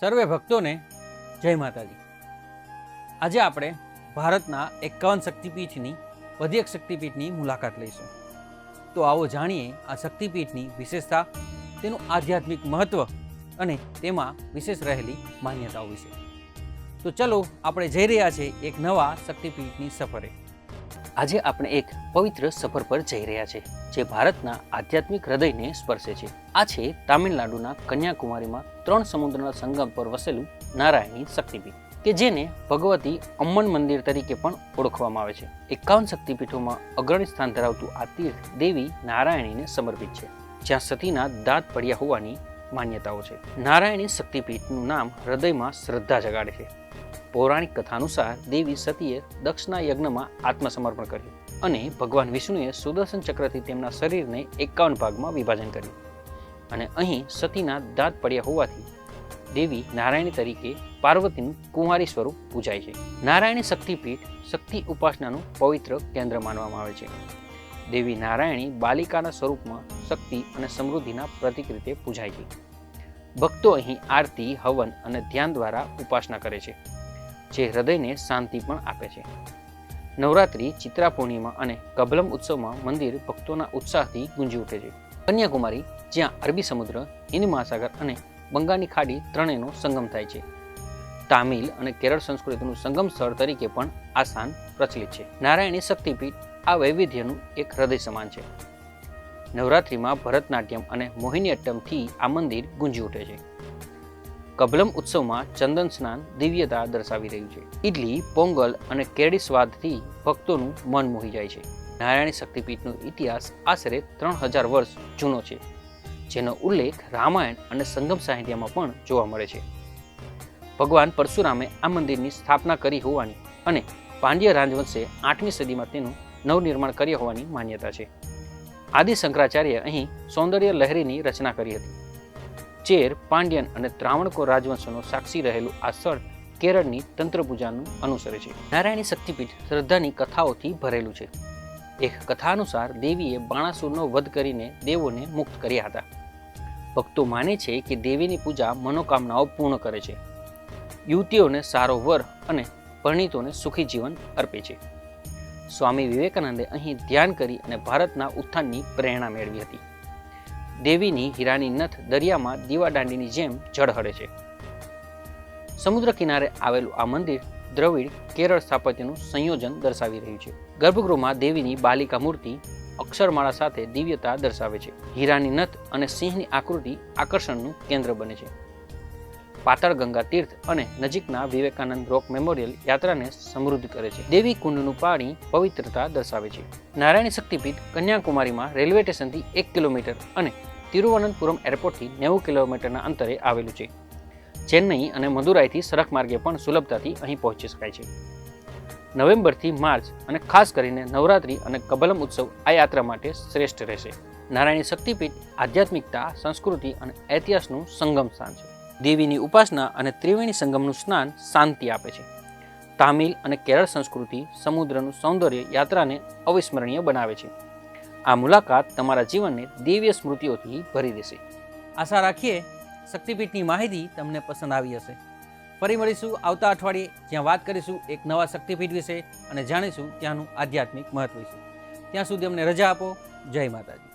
સર્વે ભક્તોને જય માતાજી। આજે આપણે ભારતના 51 શક્તિપીઠની વધી એક શક્તિપીઠની મુલાકાત લઈશું। તો આવો જાણીએ આ શક્તિપીઠની વિશેષતા, તેનું આધ્યાત્મિક મહત્વ અને તેમાં વિશેષ રહેલી માન્યતાઓ વિશે। તો ચલો આપણે જઈ રહ્યા છીએ એક નવા શક્તિપીઠની સફરે। આજે આપણે એક પવિત્ર સફર પર જઈ રહ્યા છીએ જે ભારતના આધ્યાત્મિક હૃદયને સ્પર્શે છે। આ છે તામિલનાડુના કન્યાકુમારીમાં 3 સમુદ્રના સંગમ પર વસેલું નારાયણી શક્તિપીઠ કે જેને ભગવતી અમ્મન મંદિર તરીકે પણ ઓળખવામાં આવે છે। 51 શક્તિપીઠોમાં અગ્રણી સ્થાન ધરાવતું આ તીર્થ દેવી નારાયણીને સમર્પિત છે, જ્યાં સતીના દાંત પડ્યા હોવાની માન્યતાઓ છે। નારાયણી શક્તિપીઠનું નામ હૃદયમાં શ્રદ્ધા જગાડે છે। પૌરાણિક કથા અનુસાર દેવી સતીએ દક્ષના યજ્ઞમાં આત્મસમર્પણ કર્યું અને ભગવાન વિષ્ણુએ સુદર્શન ચક્રથી તેમના શરીરને 51 ભાગમાં વિભાજન કર્યું અને અહીં સતીના દાંત પડ્યા હોવાથી દેવી નારાયણી તરીકે પાર્વતીનું કુંવારી સ્વરૂપ પૂજાય છે। નારાયણી શક્તિપીઠ શક્તિ ઉપાસનાનું પવિત્ર કેન્દ્ર માનવામાં આવે છે। દેવી નારાયણી બાલિકાના સ્વરૂપમાં શક્તિ અને સમૃદ્ધિના પ્રતીક રીતે પૂજાય છે। ભક્તો અહીં આરતી, હવન અને ધ્યાન દ્વારા ઉપાસના કરે છે, જે હૃદયને શાંતિ પણ આપે છે। નવરાત્રિ, ચિત્રા પૂર્ણિમા અને કબલમ ઉત્સવમાં મંદિર ભક્તોના ઉત્સાહથી ગુંજી ઉઠે છે। કન્યાકુમારી, જ્યાં અરબી સમુદ્ર, હિન્દ મહાસાગર અને બંગાળની ખાડી ત્રણેયનો સંગમ થાય છે, તામિલ અને કેરળ સંસ્કૃતિનું સંગમ સ્થળ તરીકે પણ આ સ્થાન પ્રચલિત છે। નારાયણી શક્તિપીઠ આ વૈવિધ્યનું એક હૃદય સમાન છે। નવરાત્રિમાં ભરતનાટ્યમ અને મોહિનીઅટ્ટમથી આ મંદિર ગુંજી ઉઠે છે। કબલમ ઉત્સવમાં ચંદન સ્નાન દિવ્યતા દર્શાવી રહ્યું છે। ઇડલી, પોંગલ અને કેરડી સ્વાદથી ભક્તોનું મન મોહી જાય છે। નારાયણી શક્તિપીઠનો ઇતિહાસ આશરે 3000 વર્ષ જૂનો છે, જેનો ઉલ્લેખ રામાયણ અને સંગમ સાહિત્યમાં પણ જોવા મળે છે। ભગવાન પરશુરામે આ મંદિરની સ્થાપના કરી હોવાની અને પાંડ્ય રાજવંશે 8મી સદીમાં તેનું નવનિર્માણ કર્યા હોવાની માન્યતા છે। આદિ શંકરાચાર્ય અહીં સૌંદર્ય લહેરીની રચના કરી હતી। ચેર, પાંડ્યન અને ત્રાવણકોર રાજવંશોનો સાક્ષી રહેલું આ સ્થળ કેરળની તંત્ર પૂજાનું અનુસરે છે। નારાયણી શક્તિપીઠ શ્રદ્ધાની કથાઓથી ભરેલું છે। એક કથા અનુસાર દેવીએ બાણાસુરનો વધ કરીને દેવોને મુક્ત કર્યા હતા। ભક્તો માને છે કે દેવીની પૂજા મનોકામનાઓ પૂર્ણ કરે છે, યુવતીઓને સારો વર અને પરિણીતોને સુખી જીવન અર્પે છે। સ્વામી વિવેકાનંદે અહીં ધ્યાન કરી અને ભારતના ઉત્થાનની પ્રેરણા મેળવી હતી। દેવીની હીરાની નથ દરિયામાં દીવાદાંડીની જેમ ઝળહળે છે। સમુદ્ર કિનારે આવેલું આ મંદિર દ્રવિડ કેરળ સ્થાપત્યનું સંયોજન દર્શાવી રહ્યું છે। ગર્ભગૃહમાં દેવીની બાલિકા મૂર્તિ અક્ષરમાળા સાથે દિવ્યતા દર્શાવે છે। હીરાની નથ અને સિંહની આકૃતિ આકર્ષણનું કેન્દ્ર બને છે। પાતાળ ગંગા તીર્થ અને નજીકના વિવેકાનંદ રોક મેમોરિયલ યાત્રાને સમૃદ્ધ કરે છે। દેવી કુંડનું પાણી પવિત્રતા દર્શાવે છે। નારાયણી શક્તિપીઠ કન્યાકુમારીમાં રેલવે સ્ટેશનથી 1 કિલોમીટર અને તિરુવનંતપુરમ એરપોર્ટથી 90 કિલોમીટરના અંતરે આવેલું છે। ચેન્નઈ અને મદુરાઈથી સડક માર્ગે પણ સુલભતાથી અહીં પહોંચી શકાય છે। નવેમ્બરથી માર્ચ અને ખાસ કરીને નવરાત્રિ અને કબલમ ઉત્સવ આ યાત્રા માટે શ્રેષ્ઠ રહેશે। નારાયણી શક્તિપીઠ આધ્યાત્મિકતા, સંસ્કૃતિ અને ઇતિહાસનું સંગમ સ્થાન છે। દેવીની ઉપાસના અને ત્રિવેણી સંગમનું સ્નાન શાંતિ આપે છે। તામિલ અને કેરળ સંસ્કૃતિ સમુદ્રનું સૌંદર્ય યાત્રાને અવિસ્મરણીય બનાવે છે। આ મુલાકાત તમારા જીવનને દિવ્ય સ્મૃતિઓથી ભરી દેશે। આશા રાખીએ શક્તિપીઠની માહિતી તમને પસંદ આવી હશે। ફરી મળીશું આવતા અઠવાડિયે, જ્યાં વાત કરીશું એક નવા શક્તિપીઠ વિશે અને જાણીશું ત્યાંનું આધ્યાત્મિક મહત્વ વિશે। ત્યાં સુધી અમને રજા આપો। જય માતાજી।